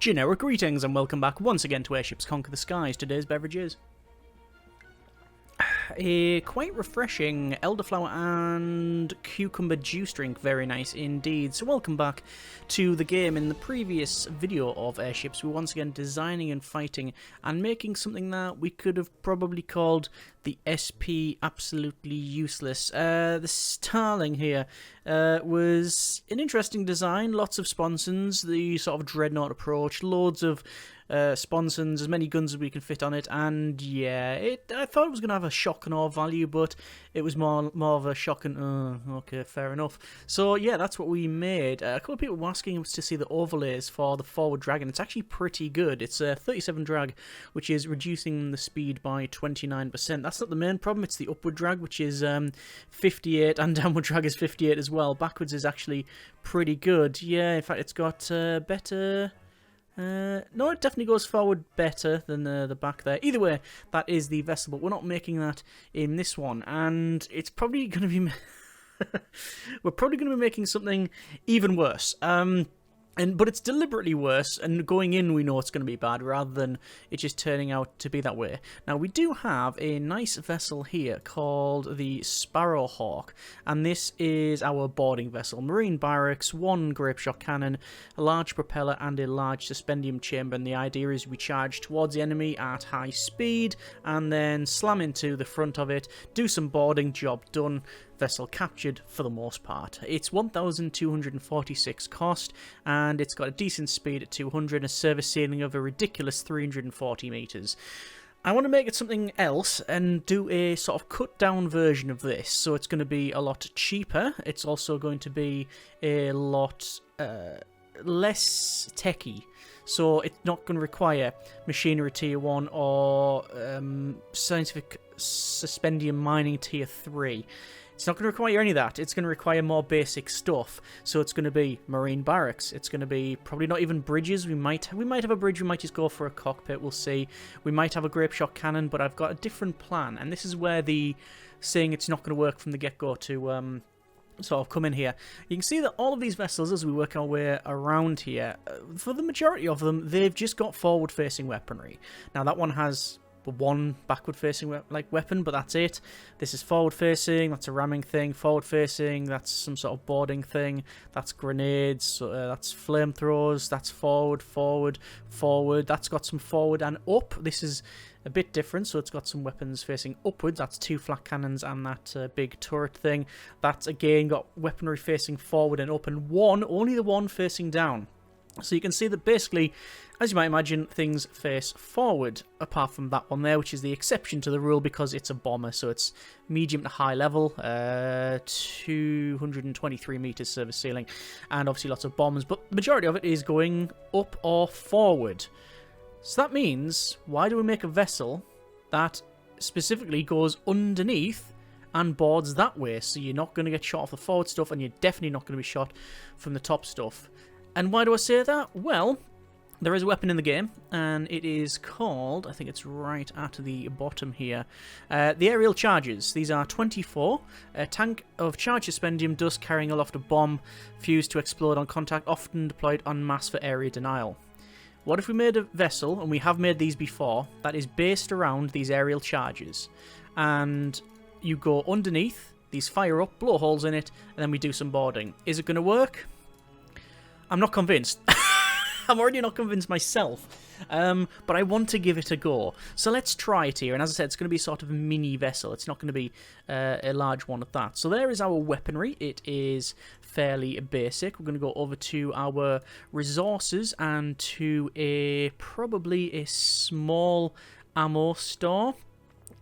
Generic greetings and welcome back once again to Airships Conquer the Skies. Today's beverage is a quite refreshing elderflower and cucumber juice drink. Very nice indeed. So welcome back to the game. In the previous video of Airships, we were once again designing and fighting and making something that we could have probably called the SP absolutely useless. The Starling here was an interesting design, lots of sponsons, the sort of dreadnought approach, loads of sponsons, as many guns as we can fit on it, and yeah, I thought it was going to have a shock and awe value, but it was more of a shock and okay, fair enough. So yeah, that's what we made. A couple of people were asking us to see the overlays for the forward drag, and it's actually pretty good. It's a 37 drag, which is reducing the speed by 29%. That's not the main problem, it's the upward drag, which is 58, and downward drag is 58 as well. Backwards is actually pretty good. Yeah, in fact, it's got better... no, it definitely goes forward better than the back there. Either way, that is the vessel, but we're not making that in this one, and it's probably going to be... we're probably going to be making something even worse. But it's deliberately worse, and going in we know it's going to be bad, rather than it just turning out to be that way. Now, we do have a nice vessel here called the Sparrowhawk, and this is our boarding vessel. Marine barracks, one grape shot cannon, a large propeller, and a large suspendium chamber, and the idea is we charge towards the enemy at high speed, and then slam into the front of it, do some boarding, job done. Vessel captured for the most part. It's 1,246 cost, and it's got a decent speed at 200, a service ceiling of a ridiculous 340 meters. I want to make it something else and do a sort of cut down version of this, so it's going to be a lot cheaper. It's also going to be a lot less techy. So it's not going to require machinery tier 1 or scientific suspendium mining tier 3. It's not going to require any of that. It's going to require more basic stuff. So it's going to be marine barracks. It's going to be probably not even bridges. We might have a bridge. We might just go for a cockpit. We'll see. We might have a grape shot cannon, but I've got a different plan. And this is where the saying it's not going to work from the get-go to sort of come in here. You can see that all of these vessels, as we work our way around here, for the majority of them, they've just got forward-facing weaponry. Now, that one has one backward-facing weapon, but that's it. This is forward-facing, that's a ramming thing. Forward-facing, that's some sort of boarding thing. That's grenades, that's flamethrowers, that's forward, forward, forward. That's got some forward and up. This is a bit different, so it's got some weapons facing upwards. That's two flat cannons and that big turret thing. That's, again, got weaponry facing forward and up, and only the one facing down. So you can see that basically, as you might imagine, things face forward, apart from that one there, which is the exception to the rule because it's a bomber, so it's medium to high level, 223 meters service ceiling, and obviously lots of bombs, but the majority of it is going up or forward. So that means, why do we make a vessel that specifically goes underneath and boards that way? So you're not going to get shot off the forward stuff, and you're definitely not going to be shot from the top stuff. And why do I say that? Well, there is a weapon in the game, and it is called, I think it's right at the bottom here, the aerial charges. These are 24. A tank of charge suspendium dust carrying aloft a bomb fused to explode on contact, often deployed en masse for area denial. What if we made a vessel, and we have made these before, that is based around these aerial charges, and you go underneath, these fire up, blow holes in it, and then we do some boarding. Is it going to work? I'm not convinced. I'm already not convinced myself, but I want to give it a go. So let's try it here, and as I said, it's going to be sort of a mini vessel. It's not going to be a large one at that. So there is our weaponry. It is fairly basic. We're going to go over to our resources and to probably a small ammo store.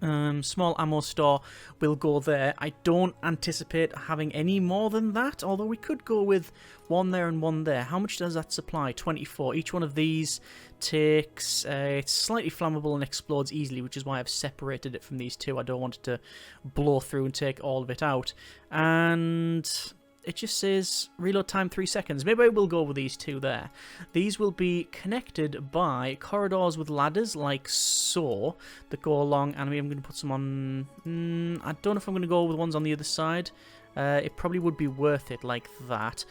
Small ammo store will go there. I don't anticipate having any more than that, although we could go with one there and one there. How much does that supply? 24. Each one of these takes, it's slightly flammable and explodes easily, which is why I've separated it from these two. I don't want it to blow through and take all of it out. And it just says reload time 3 seconds. Maybe I will go with these two there. These will be connected by corridors with ladders like so that go along, and I'm going to put some on... I don't know if I'm going to go with ones on the other side. It probably would be worth it like that.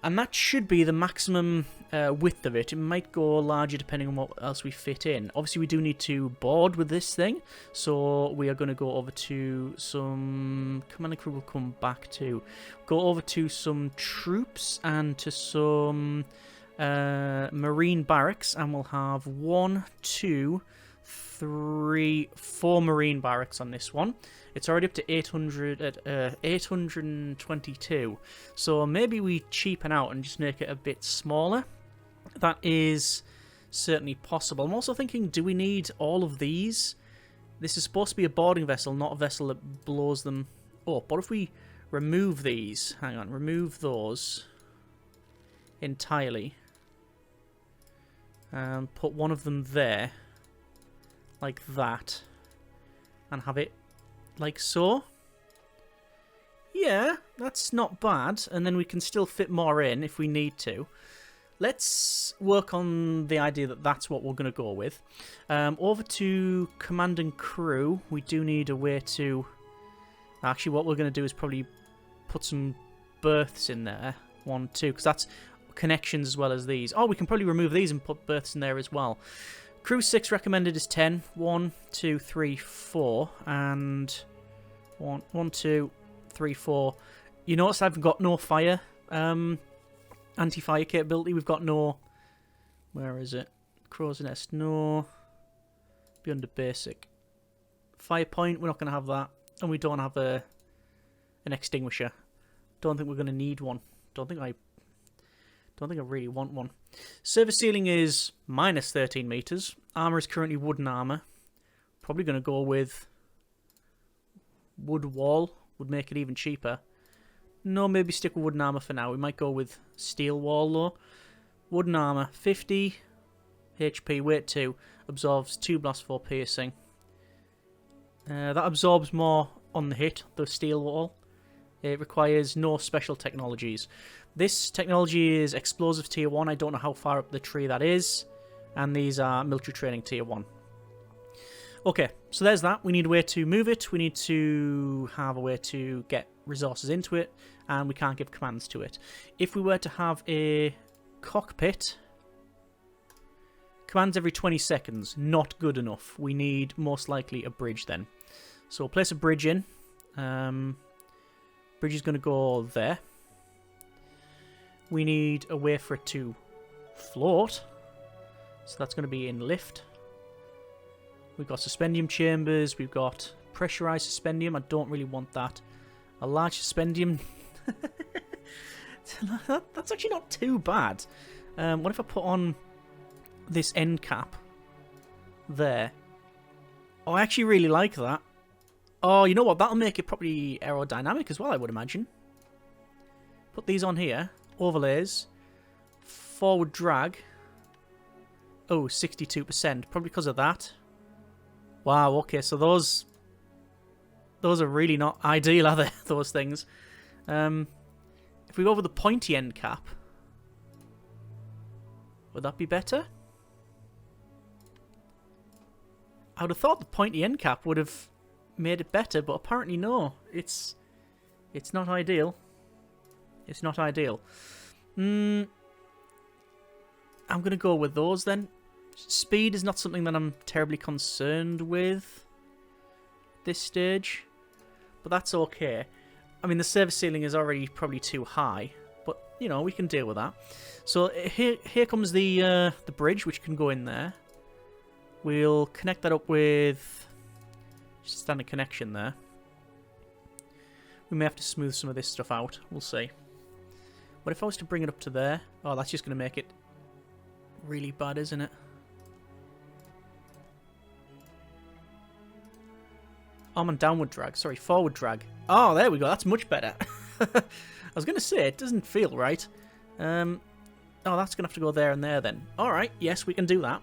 And that should be the maximum width of it. It might go larger depending on what else we fit in. Obviously, we do need to board with this thing. So we are going to go over to some... Command and crew will come back to. Go over to some troops and to some marine barracks. And we'll have 1, 2, 3, 4 marine barracks on this one. It's already up to 822. So maybe we cheapen out and just make it a bit smaller. That is certainly possible. I'm also thinking, do we need all of these? This is supposed to be a boarding vessel, not a vessel that blows them up. What if we remove these? Hang on, remove those entirely. And put one of them there. Like that. And have it like so. Yeah, that's not bad. And then we can still fit more in if we need to. Let's work on the idea that that's what we're going to go with. Over to command and crew. We do need a way to... Actually, what we're going to do is probably put some berths in there. 1, 2, because that's connections as well as these. Oh, we can probably remove these and put berths in there as well. Crew 6 recommended is 10. 1, 2, 3, 4. And 1, 2, 3, 4. You notice I've got no fire anti-fire capability. We've got no... Where is it? Crow's Nest. No. Be under basic. Fire point. We're not going to have that. And we don't have an extinguisher. Don't think we're going to need one. Don't think I really want one. Service ceiling is minus 13 meters. Armor is currently wooden armor. Probably going to go with wood wall. Would make it even cheaper. No, maybe stick with wooden armor for now. We might go with steel wall though. Wooden armor, 50 HP, weight 2, absorbs 2 blast 4 piercing. That absorbs more on the hit, the steel wall. It requires no special technologies. This technology is explosive tier 1. I don't know how far up the tree that is. And these are military training tier 1. Okay, so there's that. We need a way to move it. We need to have a way to get resources into it. And we can't give commands to it. If we were to have a cockpit... Commands every 20 seconds. Not good enough. We need, most likely, a bridge then. So we'll place a bridge in. Bridge is going to go there. We need a way for it to float. So that's going to be in lift. We've got suspendium chambers. We've got pressurized suspendium. I don't really want that. A large suspendium. That's actually not too bad. What if I put on this end cap there? Oh, I actually really like that. Oh, you know what? That'll make it probably aerodynamic as well, I would imagine. Put these on here. Overlays. Forward drag. Oh, 62%. Probably because of that. Wow, okay, so those are really not ideal, are they? Those things. If we go over the pointy end cap, would that be better? I would have thought the pointy end cap would have made it better, but apparently no. It's not ideal. It's not ideal. I'm going to go with those then. Speed is not something that I'm terribly concerned with this stage, but that's okay. I mean, the service ceiling is already probably too high, but, you know, we can deal with that. So here comes the bridge, which can go in there. We'll connect that up with just a standard connection there. We may have to smooth some of this stuff out. We'll see. What if I was to bring it up to there? Oh, that's just going to make it really bad, isn't it? Arm and downward drag. Sorry, forward drag. Oh, there we go. That's much better. I was going to say, it doesn't feel right. Oh, that's going to have to go there and there then. Alright, yes, we can do that.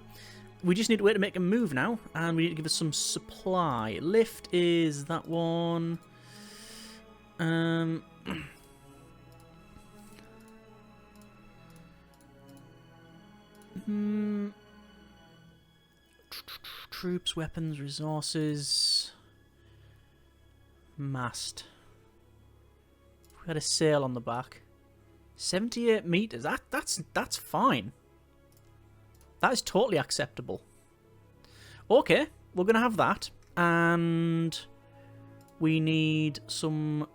We just need a way to make him move now. And we need to give us some supply. Lift is that one. Troops, weapons, resources... Mast. We had a sail on the back. 78 meters. That's fine. That is totally acceptable. Okay, we're gonna have that, and we need some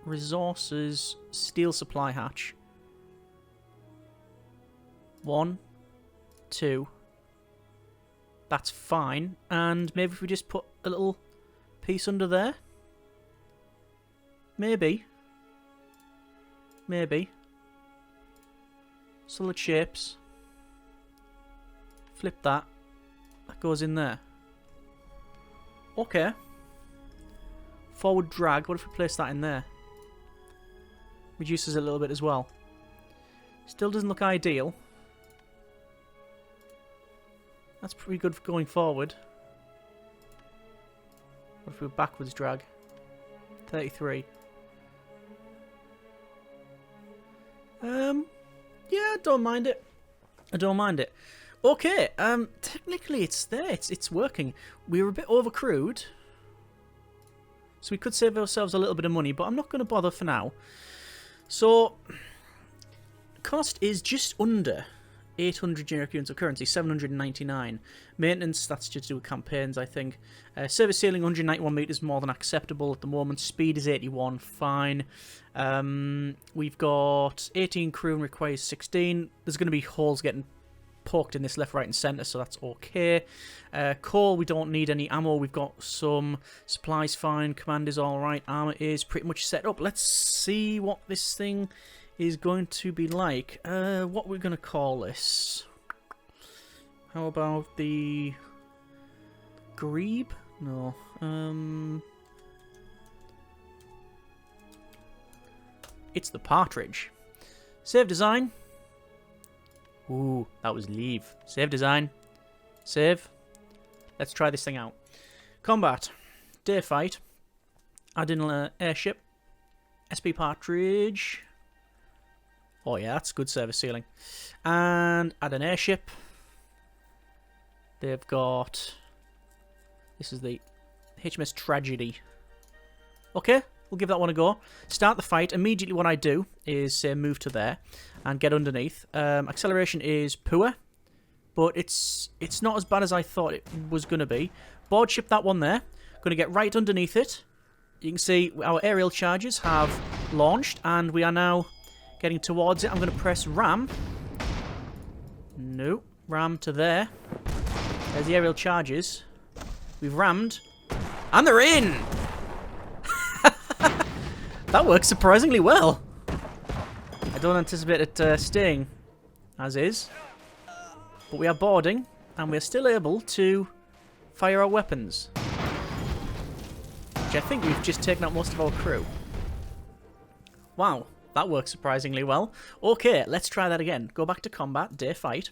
resources. Steel supply hatch. 1, 2. That's fine. And maybe if we just put a little piece under there. Maybe. Maybe. Solid shapes. Flip that. That goes in there. Okay. Forward drag. What if we place that in there? Reduces it a little bit as well. Still doesn't look ideal. That's pretty good for going forward. What if we backwards drag? 33. Yeah, I don't mind it. I don't mind it. Okay, technically it's there. It's working. We were a bit overcrewed. So we could save ourselves a little bit of money, but I'm not going to bother for now. So, cost is just under 800 generic units of currency, 799. Maintenance, that's just to do with campaigns, I think. Service ceiling, 191 metres, more than acceptable at the moment. Speed is 81, fine. We've got 18 crew and requires 16. There's going to be holes getting poked in this left, right and centre, so that's okay. Coal, we don't need any ammo. We've got some supplies, fine. Command is alright. Armour is pretty much set up. Let's see what this thing is going to be like. What we're going to call this? How about the Grebe? No. It's the Partridge. Save design. Ooh, that was leave. Save design. Save. Let's try this thing out. Combat. Day fight. Add in an airship. SP Partridge. Oh yeah, that's good service ceiling. And add an airship. They've got... This is the HMS Tragedy. Okay, we'll give that one a go. Start the fight. Immediately what I do is say move to there and get underneath. Acceleration is poor, but it's not as bad as I thought it was going to be. Board ship that one there. Going to get right underneath it. You can see our aerial charges have launched and we are now getting towards it. I'm going to press ram. No, ram to there. There's the aerial charges. We've rammed. And they're in! That works surprisingly well. I don't anticipate it staying as is. But we are boarding, and we're still able to fire our weapons. Which I think we've just taken out most of our crew. Wow, that works surprisingly well. Okay, let's try that again. Go back to combat, day fight.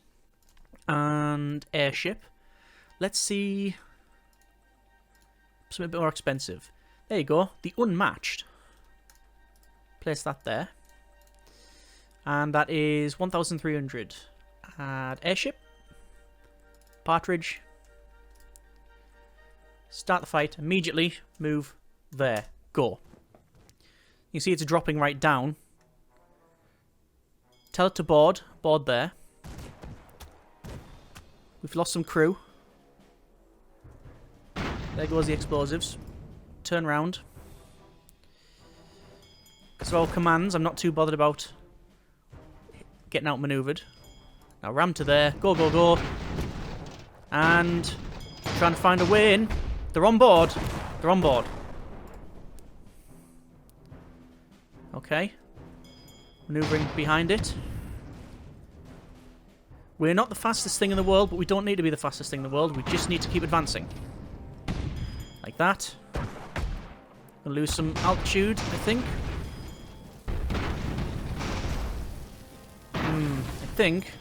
And airship. Let's see... something a bit more expensive. There you go, the unmatched. Place that there. And that is 1,300. Add airship. Partridge. Start the fight. Immediately move there. Go. You see it's dropping right down. Tell it to board. Board there. We've lost some crew. There goes the explosives. Turn round. So all commands, I'm not too bothered about getting outmaneuvered. Now ram to there. Go, go, go. And trying to find a way in. They're on board. They're on board. Okay. Maneuvering behind it. We're not the fastest thing in the world, but we don't need to be the fastest thing in the world. We just need to keep advancing. Like that. We'll lose some altitude, I think. I think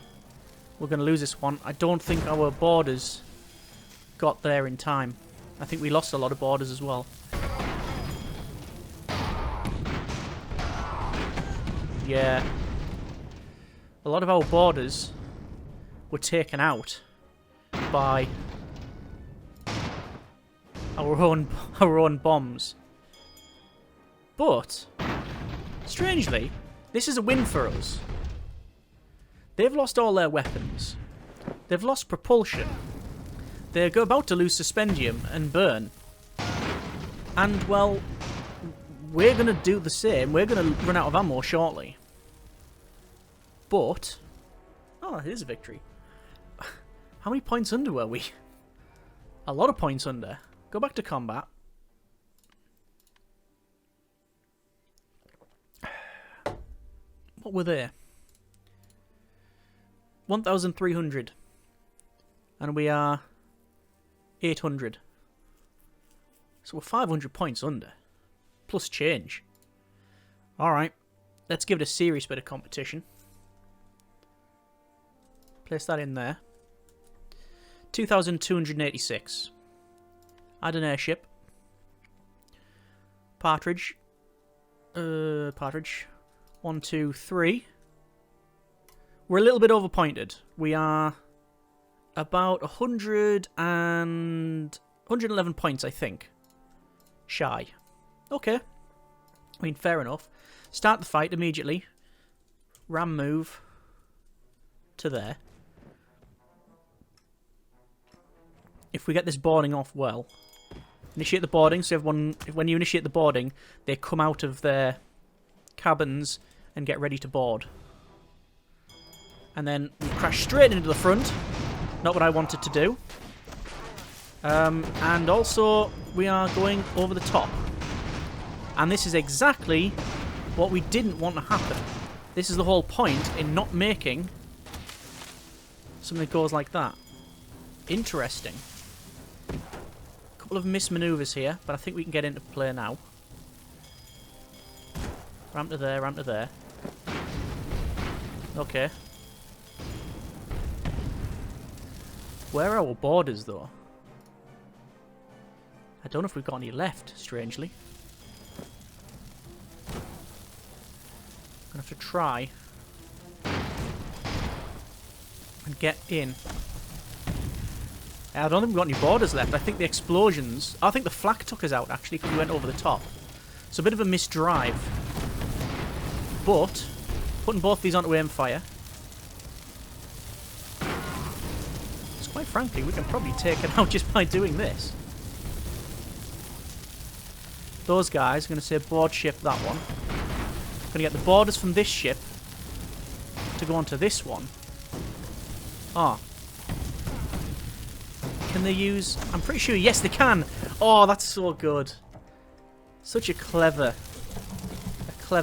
we're going to lose this one. I don't think our borders got there in time. I think we lost a lot of borders as well. Yeah. A lot of our borders were taken out by our own bombs. But strangely, This is a win for us. They've lost all their weapons. They've lost propulsion. They're about to lose suspendium and burn. And, well, we're going to do the same. We're going to run out of ammo shortly. But... oh, it is a victory. How many points under were we? A lot of points under. Go back to combat. What were they? 1,300. And we are 800. So we're 500 points under. Plus change. Alright. Let's give it a serious bit of competition. Place that in there. 2,286. Add an airship. Partridge. Partridge. 1, 2, 3. We're a little bit overpointed. We are about 111 points, I think. Shy. Okay. I mean, fair enough. Start the fight immediately. Ram move to there. If we get this boarding off well. Initiate the boarding, so everyone, when you initiate the boarding, they come out of their cabins and get ready to board. And then we crash straight into the front. Not what I wanted to do. And also, we are going over the top. And this is exactly what we didn't want to happen. This is the whole point in not making something that goes like that. Interesting. A couple of mismaneuvers here, but I think we can get into play now. Ramp to there, ramp to there. Okay. Where are our borders, though? I don't know if we've got any left, strangely. I'm going to have to try and get in. I don't think we've got any borders left. I think the explosions... I think the flak took us out, actually, because we went over the top. So a bit of a misdrive. But, putting both these onto aim fire... quite frankly, we can probably take it out just by doing this. Those guys are going to say board ship that one. Going to get the borders from this ship to go onto this one. Ah. Can they use... I'm pretty sure, yes they can! Oh, that's so good. Such a clever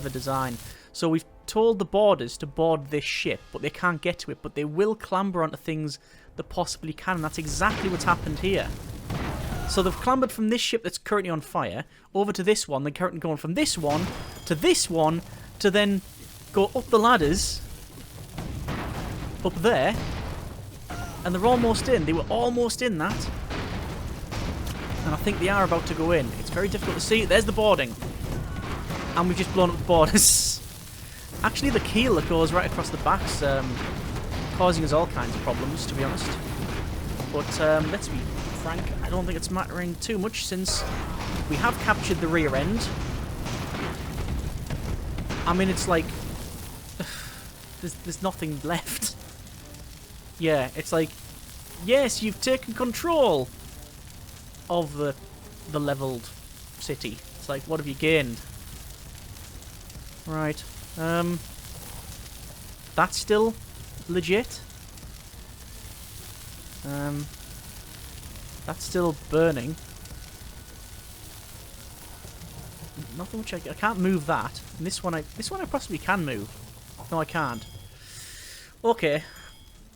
design. So we've told the boarders to board this ship, but they can't get to it, but they will clamber onto things that possibly can, and that's exactly what's happened here. So they've clambered from this ship that's currently on fire over to this one. They're currently going from this one to then go up the ladders up there, and they're almost in. They were almost in that, and I think they are about to go in. It's very difficult to see. There's the boarding, and we've just blown up the borders. Actually, the keel that goes right across the back's causing us all kinds of problems, to be honest. But let's be frank, I don't think it's mattering too much since we have captured the rear end. I mean, it's like there's nothing left. Yeah, it's like, yes, you've taken control of the leveled city. It's like, what have you gained? Right. That's still legit. That's still burning. Nothing which I can't move that. And this one I possibly can move. No, I can't. Okay.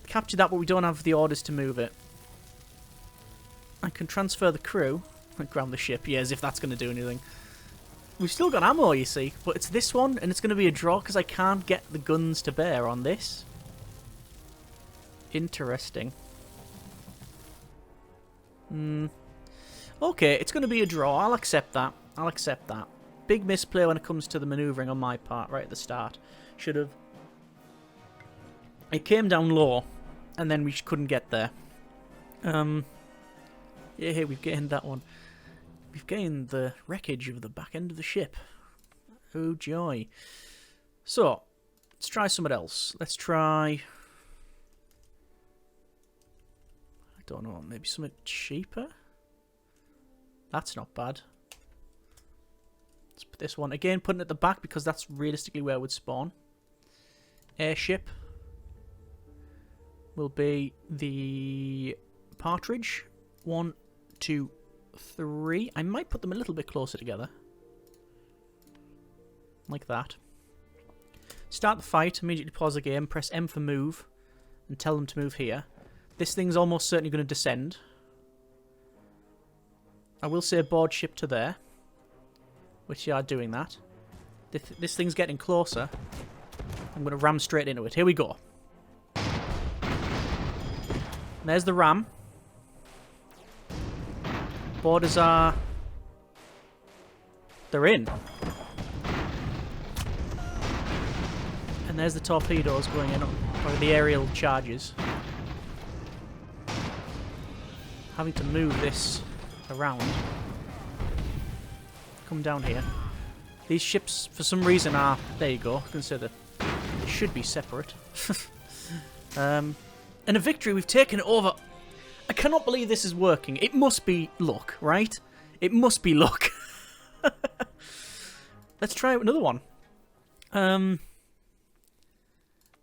Capture that, but we don't have the orders to move it. I can transfer the crew and ground the ship. Yeah, as if that's going to do anything. We've still got ammo, you see, but it's this one, and it's going to be a draw because I can't get the guns to bear on this. Interesting. Okay, it's going to be a draw. I'll accept that. I'll accept that. Big misplay when it comes to the manoeuvring on my part right at the start. Should have. It came down low, and then we just couldn't get there. Yeah, we've gained that one. We've gained the wreckage of the back end of the ship. Oh, joy. So, Let's try something else. Let's try... I don't know, maybe something cheaper? That's not bad. Let's put this one. Again, putting it at the back because that's realistically where it would spawn. Airship will be the partridge. 1, 2, 3. I might put them a little bit closer together. Like that. Start the fight, immediately pause the game, press M for move, and tell them to move here. This thing's almost certainly going to descend. I will say board ship to there, which you are doing that. This thing's getting closer. I'm going to ram straight into it. Here we go. There's the ram. Borders are... They're in. And there's the torpedoes going in, or the aerial charges. Having to move this around. Come down here. These ships, for some reason, are... There you go. Consider they should be separate. And a victory. We've taken it over. I cannot believe this is working. It must be luck, right? It must be luck. Let's try another one.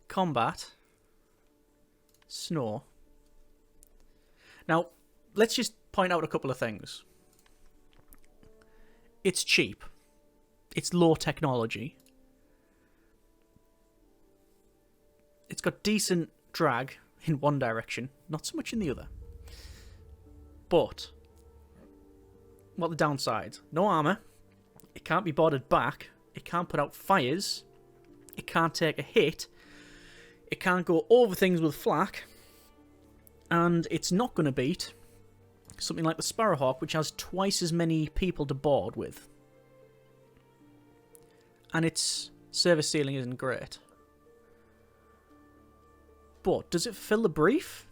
Combat. Snow. Now, let's just point out a couple of things. It's cheap. It's low technology. It's got decent drag in one direction, not so much in the other. But, what are the downsides? No armour. It can't be boarded back. It can't put out fires. It can't take a hit. It can't go over things with flak. And it's not going to beat something like the Sparrowhawk, which has twice as many people to board with. And its service ceiling isn't great. But does it fulfill the brief?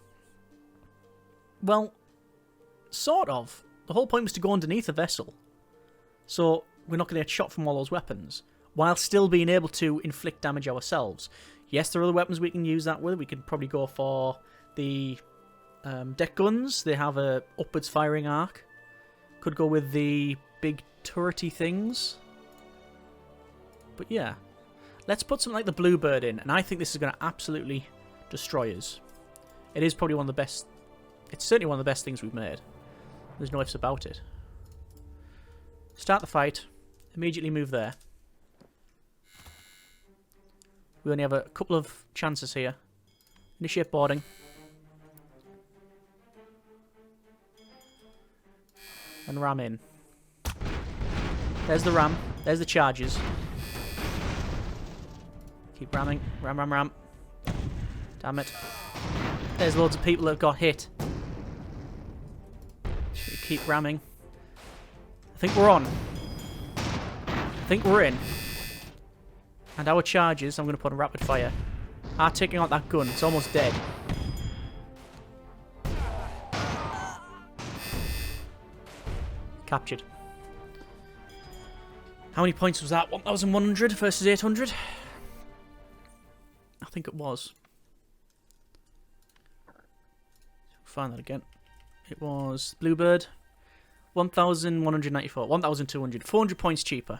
Well, sort of. The whole point was to go underneath a vessel. So we're not going to get shot from all those weapons, while still being able to inflict damage ourselves. Yes, there are other weapons we can use that with. We could probably go for the deck guns. They have a upwards firing arc. Could go with the big turrety things. But yeah, let's put something like the Bluebird in, and I think this is going to absolutely destroy us. It is probably one of the best... It's certainly one of the best things we've made. There's no ifs about it. Start the fight. Immediately move there. We only have a couple of chances here. Initiate boarding. And ram in. There's the ram. There's the charges. Keep ramming. Ram, ram, ram. Damn it. There's loads of people that have got hit. Keep ramming. I think we're on. I think we're in. And our charges, I'm going to put on rapid fire, are taking out that gun. It's almost dead. Captured. How many points was that? 1,100 versus 800? I think it was. Find that again. It was Bluebird. 1,194. 1,200. 400 points cheaper.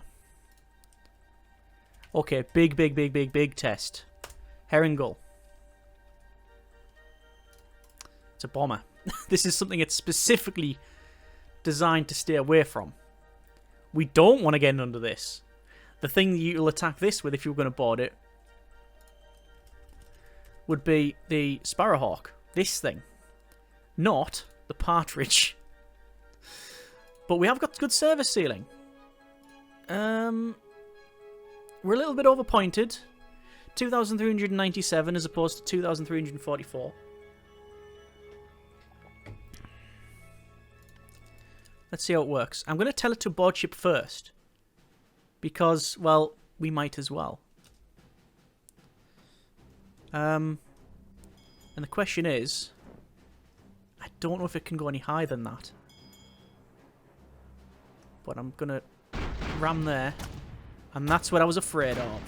Okay, big test. Herringull. It's a bomber. This is something it's specifically designed to stay away from. We don't want to get under this. The thing that you'll attack this with if you were going to board it would be the Sparrowhawk. This thing. Not the partridge. But we have got good service ceiling. We're a little bit overpointed. 2,397 as opposed to 2,344. Let's see how it works. I'm going to tell it to board ship first. Because, well, we might as well. And the question is... I don't know if it can go any higher than that. But I'm going to ram there. And that's what I was afraid of.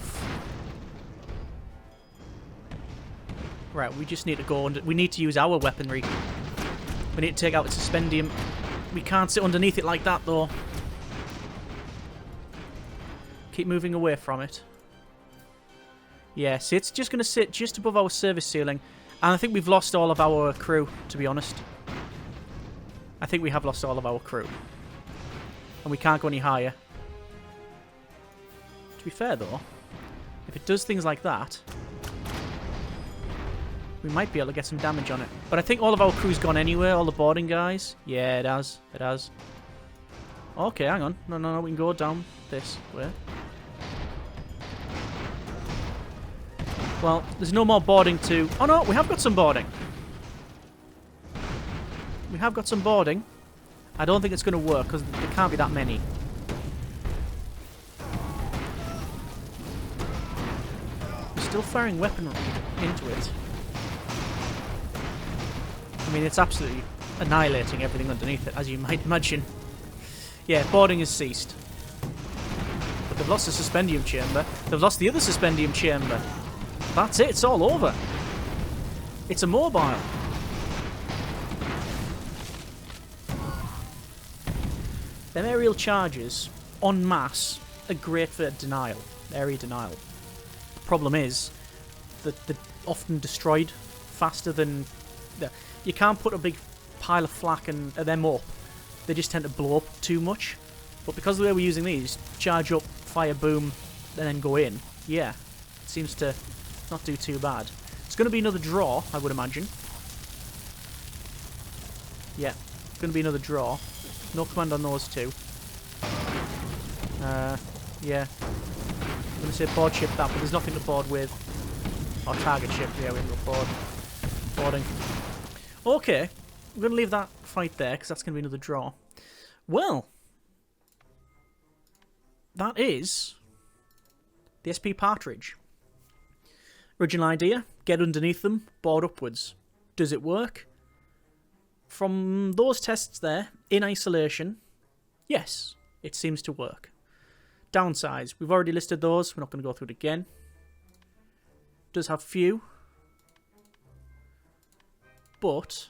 Right, we just need to go under... We need to use our weaponry. We need to take out its suspendium. We can't sit underneath it like that, though. Keep moving away from it. Yeah, see, it's just going to sit just above our service ceiling. And I think we've lost all of our crew, to be honest. I think we have lost all of our crew. And we can't go any higher. To be fair, though, if it does things like that, we might be able to get some damage on it. But I think all of our crew's gone anywhere, all the boarding guys. Yeah, it has. It has. Okay, hang on. No, we can go down this way. Well, there's no more boarding to... Oh no, we have got some boarding. We have got some boarding. I don't think it's going to work because there can't be that many. We're still firing weaponry into it. I mean, it's absolutely annihilating everything underneath it, as you might imagine. Yeah, boarding has ceased. But they've lost the suspendium chamber. They've lost the other suspendium chamber. That's it, it's all over. It's a mobile. Them aerial charges, en masse, are great for denial, area denial. The problem is that they're often destroyed faster than... You can't put a big pile of flak and them up. They just tend to blow up too much. But because of the way we're using these, charge up, fire, boom, and then go in, yeah, it seems to not do too bad. It's going to be another draw, I would imagine. Yeah, it's going to be another draw. No command on those two. Yeah. I'm going to say board ship that, but there's nothing to board with. Or target ship, yeah, we can go board. Boarding. Okay, we're going to leave that fight there, because that's going to be another draw. Well, that is the SP Partridge. Original idea, get underneath them, board upwards. Does it work? From those tests there, in isolation, yes, it seems to work. Downsides, we've already listed those, we're not going to go through it again. Does have few. But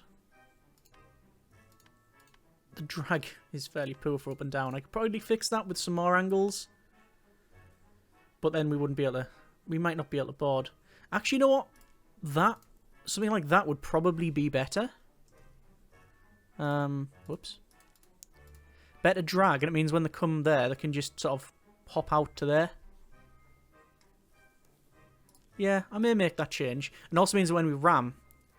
the drag is fairly poor for up and down. I could probably fix that with some more angles. But then we wouldn't be able to... We might not be able to board. Actually, you know what? Something like that would probably be better. Whoops. Better drag, and it means when they come there, they can just sort of hop out to there. Yeah, I may make that change. And also means that when we ram,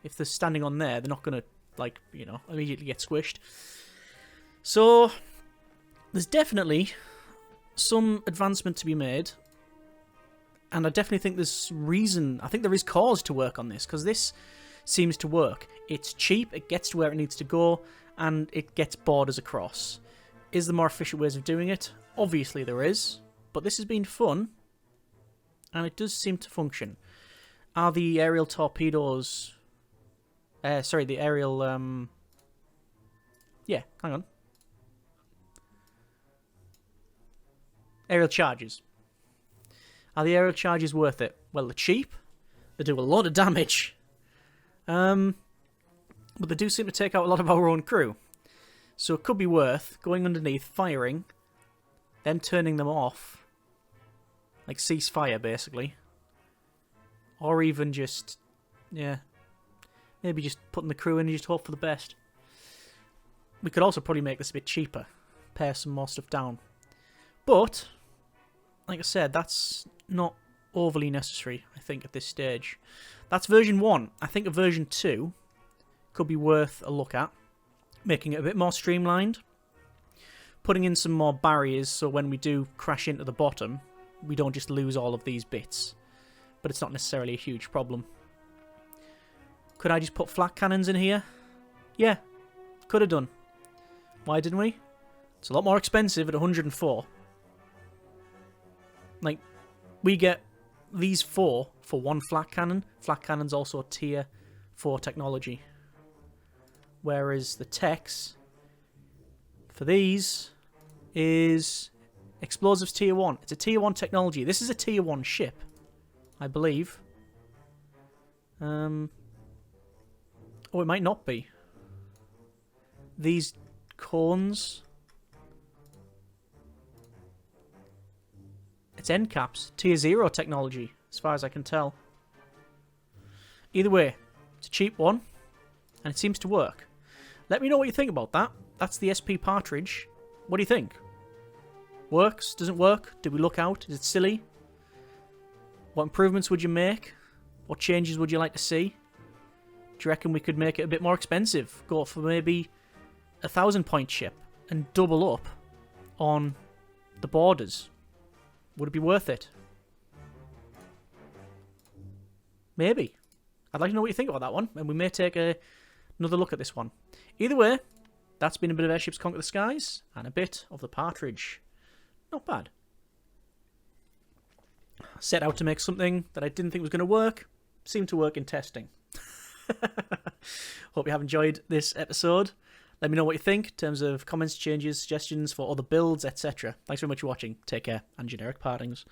if they're standing on there, they're not going to, like, you know, immediately get squished. So, there's definitely some advancement to be made. And I definitely think there's reason, I think there is cause to work on this, because this seems to work. It's cheap, it gets to where it needs to go, and it gets borders across. Is there more efficient ways of doing it? Obviously there is, but this has been fun, and it does seem to function. Are the aerial torpedoes... sorry, the aerial... Yeah, hang on. Aerial charges. Are the aerial charges worth it? Well, they're cheap. They do a lot of damage. But they do seem to take out a lot of our own crew. So it could be worth going underneath, firing, then turning them off. Like ceasefire, basically. Or even just... Yeah. Maybe just putting the crew in and just hope for the best. We could also probably make this a bit cheaper. Pare some more stuff down. But... Like I said, that's not overly necessary, I think, at this stage. That's version 1. I think a version 2 could be worth a look at. Making it a bit more streamlined. Putting in some more barriers so when we do crash into the bottom, we don't just lose all of these bits. But it's not necessarily a huge problem. Could I just put flak cannons in here? Yeah, could have done. Why didn't we? It's a lot more expensive at 104. Like, we get these 4 for one flak cannon. Flak cannon's also tier 4 technology. Whereas the techs for these is explosives tier 1. It's a tier 1 technology. This is a tier 1 ship, I believe. Oh, it might not be. These cones. It's end caps. Tier 0 technology, as far as I can tell. Either way, it's a cheap one, and it seems to work. Let me know what you think about that. That's the SP Partridge. What do you think? Works? Doesn't work? Did we look out? Is it silly? What improvements would you make? What changes would you like to see? Do you reckon we could make it a bit more expensive? Go for maybe 1,000-point ship and double up on the borders? Would it be worth it? Maybe. I'd like to know what you think about that one, and we may take another look at this one. Either way, that's been a bit of Airships Conquer the Skies, and a bit of the Partridge. Not bad. Set out to make something that I didn't think was going to work. Seemed to work in testing. Hope you have enjoyed this episode. Let me know what you think in terms of comments, changes, suggestions for other builds, etc. Thanks very much for watching. Take care, and generic partings.